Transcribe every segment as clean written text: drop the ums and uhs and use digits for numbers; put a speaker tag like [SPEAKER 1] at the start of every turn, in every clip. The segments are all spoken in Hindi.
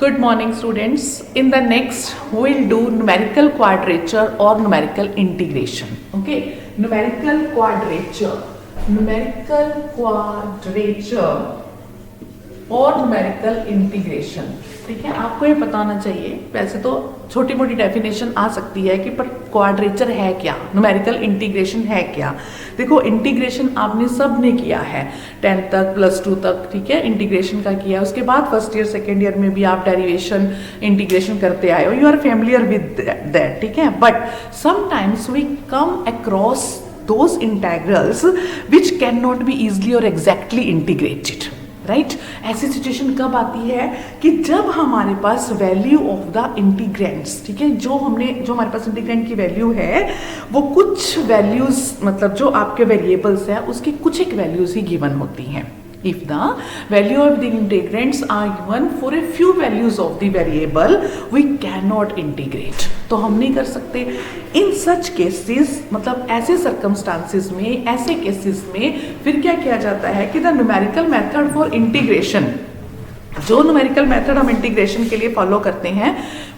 [SPEAKER 1] Good morning students. In the next we will do numerical quadrature or numerical integration. Okay, numerical quadrature और numerical integration. ठीक है, आपको ये पता होना चाहिए. वैसे तो छोटी मोटी डेफिनेशन आ सकती है कि पर क्वाड्रेचर है क्या, न्यूमेरिकल इंटीग्रेशन है क्या. देखो, इंटीग्रेशन आपने सब ने किया है 10th तक +2 तक. ठीक है, इंटीग्रेशन का किया. उसके बाद फर्स्ट ईयर सेकेंड ईयर में भी आप डेरिवेशन इंटीग्रेशन करते आए हो. You are familiar with that. ठीक है, but sometimes we come across those integrals which cannot be easily or exactly integrated. Right, ऐसी सिचुएशन कब आती है कि जब हमारे पास वैल्यू ऑफ द इंटीग्रेंट्स, ठीक है, जो हमारे पास इंटीग्रेंट की वैल्यू है वो कुछ वैल्यूज, मतलब जो आपके वेरिएबल्स है उसकी कुछ एक वैल्यूज ही गिवन होती हैं. If the value of the integrants are given for a few values of the variable, we cannot integrate. तो हम नहीं कर सकते. In such cases, मतलब ऐसे circumstances में, ऐसे cases में फिर क्या किया जाता है कि the numerical method for integration, जो न्यूमेरिकल मेथड हम इंटीग्रेशन के लिए फॉलो करते हैं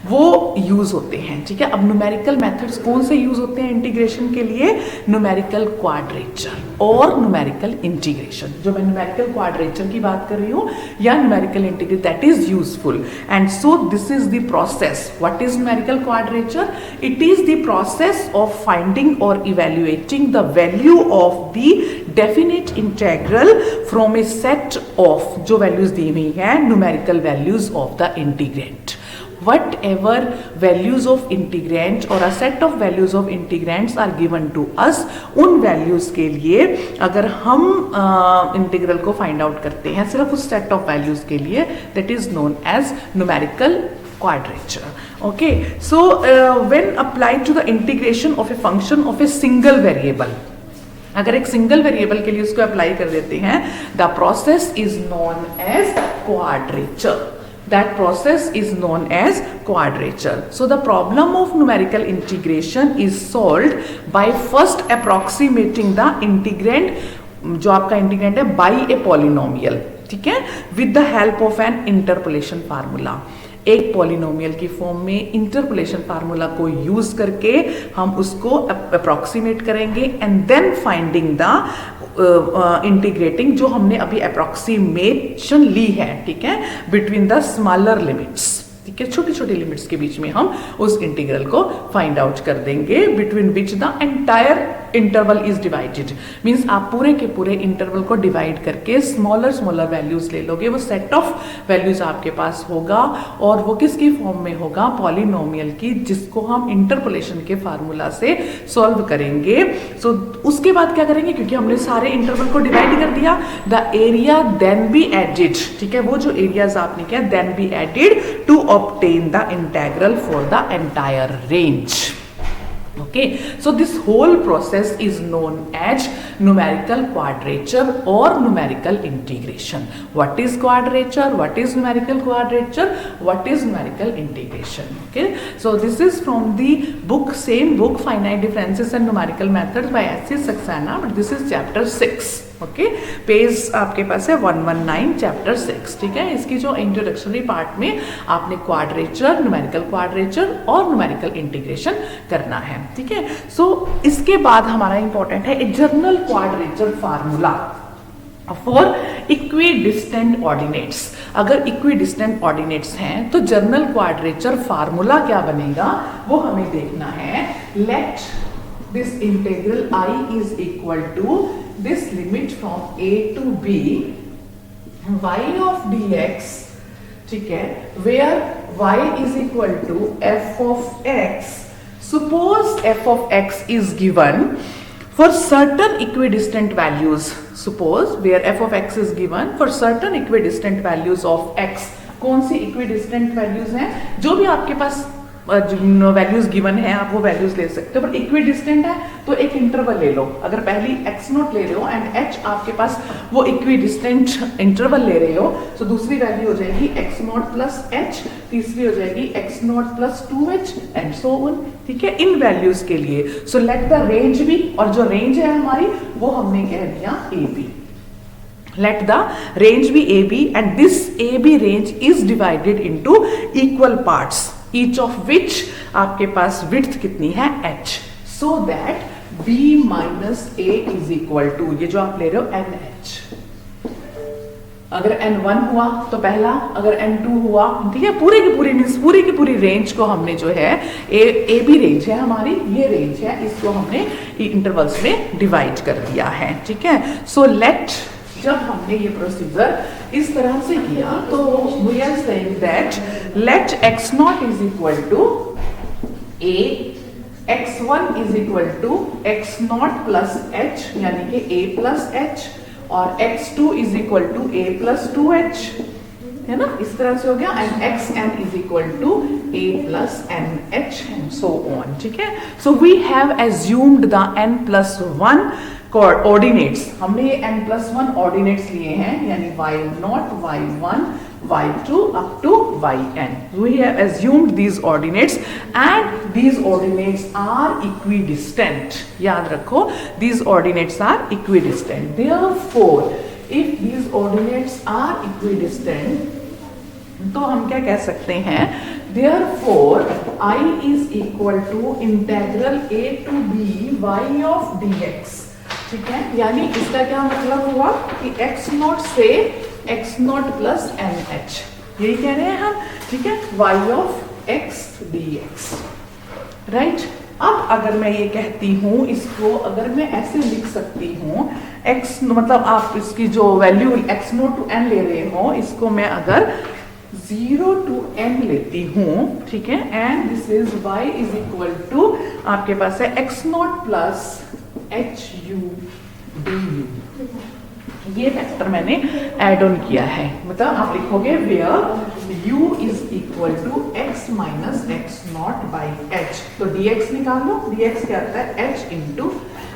[SPEAKER 1] वो यूज होते हैं. ठीक है, अब न्यूमेरिकल मेथड्स कौन से यूज होते हैं इंटीग्रेशन के लिए? न्यूमेरिकल क्वाड्रेचर और न्यूमेरिकल इंटीग्रेशन. जो मैं न्यूमेरिकल क्वाड्रेचर की बात कर रही हूँ या numerical integration, that is useful. And so this is the process. What is numerical quadrature? It is the process of finding और evaluating the value of the definite integral from a set of, जो वैल्यूज दी हुई है, numerical values of the integrand. Whatever values of integrand or a set of values of integrands are given to us, उन values के लिए अगर हम इंटीग्रल को फाइंड आउट करते हैं सिर्फ उस set of values के लिए, that is known as numerical quadrature. Okay, so when applied to the integration of a function of a single variable, अगर एक सिंगल वेरिएबल के लिए उसको अप्लाई कर देते हैं, the process is known as quadrature. That process is known as quadrature. So the problem of numerical integration is solved by first approximating the integrand, जो आपका इंटीग्रेंड है, बाय ए पॉलिनोमियल. ठीक है, with the help of an interpolation formula. एक पॉलिनोमियल की फॉर्म में इंटरपोलेशन फार्मूला को यूज करके हम उसको अप्रोक्सीमेट करेंगे and then finding the integrating, जो हमने अभी अप्रोक्सीमेशन ली है. ठीक है, बिटवीन द स्मॉलर लिमिट्स. ठीक है, छोटी छोटी लिमिट्स के बीच में हम उस इंटीग्रल को फाइंड आउट कर देंगे, between which the entire interval is divided. Means आप पूरे के पूरे इंटरवल को डिवाइड करके स्मॉलर वैल्यूज ले लोगे. वो सेट ऑफ वैल्यूज आपके पास होगा और वो किसकी फॉर्म में होगा? पॉलिनोमियल की, जिसको हम इंटरपोलेशन के फार्मूला से सॉल्व करेंगे. सो उसके बाद क्या करेंगे, क्योंकि हमने सारे इंटरवल को डिवाइड कर दिया, the area then be added. ठीक है, वो जो एरियाज आपने किया then be added to obtain the integral for the entire range. Okay, so this whole process is known as numerical quadrature or numerical integration. What is quadrature? What is numerical quadrature? What is numerical integration? Okay, so this is from the book, same book, Finite Differences and Numerical Methods by S.C. Saxena, but this is chapter 6. Okay, page आपके पास है 119 चैप्टर 6. ठीक है, इसकी जो इंट्रोडक्शनरी पार्ट में आपने क्वाड्रेचर, न्यूमेरिकल क्वाड्रेचर और न्यूमेरिकल इंटीग्रेशन करना है. ठीक है, सो इसके बाद हमारा इंपॉर्टेंट है a general quadrature formula for equidistant ordinates. अगर इक्विडिस्टेंट ऑर्डिनेट्स हैं तो जनरल क्वाड्रेचर फार्मूला क्या बनेगा वो हमें देखना है. Let this integral I is equal to this limit from a to b y of dx. ठीक है, where y is equal to f of x. Suppose f of x is given for certain equidistant values. Suppose where f of x is given for certain equidistant values of x. कौन सी equidistant values हैं? जो भी आपके पास वैल्यूज गिवन है आप वो वैल्यूज ले सकते हो, पर इक्विडिस्टेंट है तो एक इंटरवल ले लो. अगर पहली x0 ले रहे हो एंड h आपके पास वो इक्विडिस्टेंट इंटरवल ले रहे हो, तो दूसरी वैल्यू हो जाएगी x0 प्लस h, तीसरी हो जाएगी x0 plus 2h and so on. ठीक है, इन वैल्यूज के लिए. So let the range be, और जो रेंज है हमारी वो हमने कह दिया AB. let the range be AB and this AB range is divided into equal parts, each of which आपके पास width कितनी है h, so that B minus A is equal to, ये जो आप ले रहे हो NH, अगर N1 हुआ तो पहला, अगर N2 हुआ, ठीक है, पूरे की पूरी मीन्स पूरी की पूरी रेंज को हमने जो है ए बी रेंज है हमारी, ये रेंज है, इसको हमने इंटरवल्स में डिवाइड कर दिया है, ठीक है। सो लेट, जब हमने ये प्रोसीजर इस तरह से किया तो we are saying that let x not is equal to a, x1 is equal to x not plus h यानी कि a प्लस h और x2 is equal to a plus 2h, है ना, इस तरह से हो गया, and xn is equal to a plus nh and so on, ठीक है। So we have assumed the n plus 1 ordinates, हमने ये n+1 ऑर्डिनेट्स लिए हैं, यानी y0, y1, y2 up to yn. We have assumed these ordinates and these ordinates are equidistant. याद रखो, these ordinates are equidistant. Therefore, if these ordinates are equidistant, तो हम क्या कह सकते हैं, therefore I is equal to integral a to b y of dx, ठीक है। यानी इसका क्या मतलब हुआ कि x नॉट से x not plus N H, यही कह रहे हैं हम, ठीक है, y of x dx, right. अब अगर मैं ये कहती हूं, इसको अगर मैं ऐसे लिख सकती हूं, x मतलब आप इसकी जो value x not to n ले रहे हो, इसको मैं अगर 0 to n लेती हूं, ठीक है, and this is y is equal to आपके पास है x not plus H U D U, ये फैक्टर मैंने ऐड ऑन किया है, मतलब आप लिखोगे where u is equal to x minus X not by h, तो dx निकाल लो, dx क्या आता है h इंटू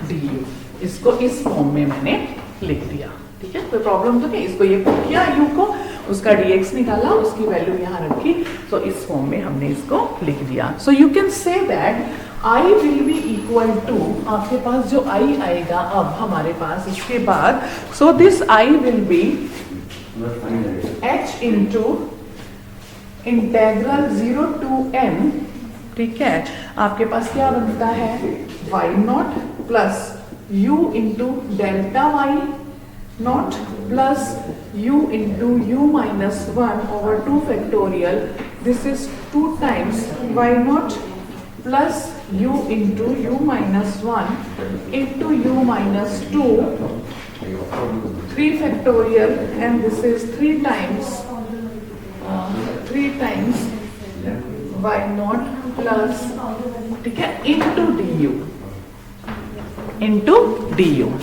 [SPEAKER 1] डी यू, इसको इस फॉर्म में मैंने लिख दिया, ठीक है। कोई प्रॉब्लम तो नहीं, इसको ये पुट किया u को, उसका dx निकाला, उसकी वैल्यू यहाँ रखी, तो इस फॉर्म में हमने इसको लिख दिया। So you can say that I will be equal to, आपके पास जो I आएगा अब हमारे पास इसके बाद, so this I will be h into integral 0 to n, ठीक है, आपके पास क्या बनता है y not plus u into delta y not plus u into u minus 1 over 2 factorial, this is 2 times y not plus u into u minus 1 into u minus 2, 3 factorial, and this is 3 times y naught plus, ठीक है, into du,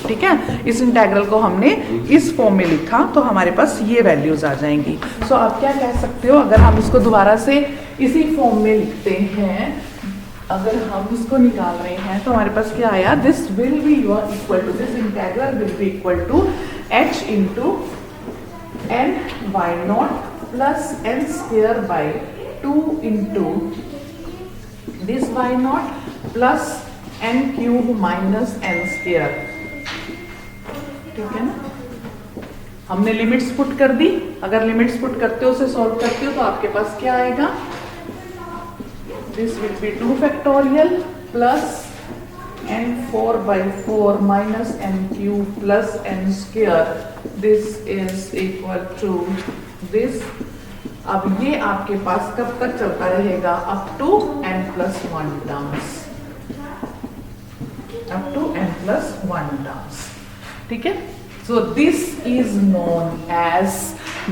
[SPEAKER 1] ठीक है। इस इंटेग्रल को हमने इस फॉर्म में लिखा तो हमारे पास ये वैल्यूज आ जाएंगी। सो आप क्या कह सकते हो, अगर हम इसको दोबारा से इसी फॉर्म में लिखते हैं, अगर हम इसको निकाल रहे हैं तो हमारे पास क्या आया, this will be equal to, this integral will be equal to h into N Y not plus N square by 2 into this Y not plus N cube minus N square, ठीक है ना। हमने लिमिट्स पुट कर दी, अगर लिमिट्स पुट करते हो, उसे सॉल्व करते हो तो आपके पास क्या आएगा, this will be 2 factorial plus n 4 by 4 minus n cube plus n square, this is equal to this। अब ये आपके पास कब तक चलता रहेगा, up to n plus 1 terms, up to n plus 1 terms, ठीक है। So this is known as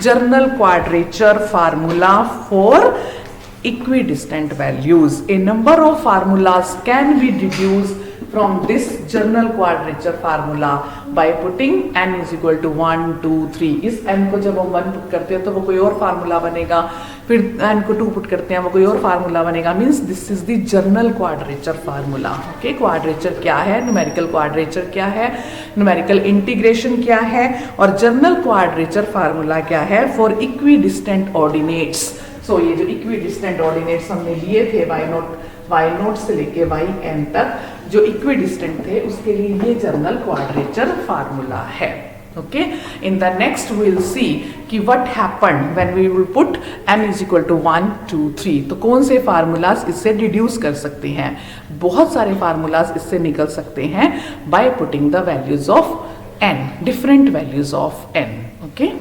[SPEAKER 1] general quadrature formula for equidistant values. A number of formulas can be deduced from this general quadrature formula by putting n is equal to 1, 2, 3। इस n को जब हम 1 पुट करते हैं तो वो कोई और फार्मूला बनेगा, फिर n को 2 पुट करते हैं वो कोई और फार्मूला बनेगा, means this is the general quadrature formula. Okay, quadrature क्या है, न्यूमेरिकल क्वाड्रेचर क्या है, न्यूमेरिकल इंटीग्रेशन क्या है, और जनरल क्वाड्रेचर फार्मूला क्या है फॉर इक्विडिस्टेंट ऑर्डिनेट्स। सो ये जो इक्विडिस्टेंट ऑर्डिनेट्स हमने लिए थे y नोट से लेके yn तक जो इक्विडिस्टेंट थे, उसके लिए ये जनरल क्वाड्रेचर फार्मूला है। Okay, in the next will see कि what happened when we will put n is equal to 1 2 3। तो कौन से फार्मूलाज इससे डिड्यूस कर सकते हैं? बहुत सारे फार्मूलाज इससे निकल सकते हैं by putting the values of n, different values of n। Okay.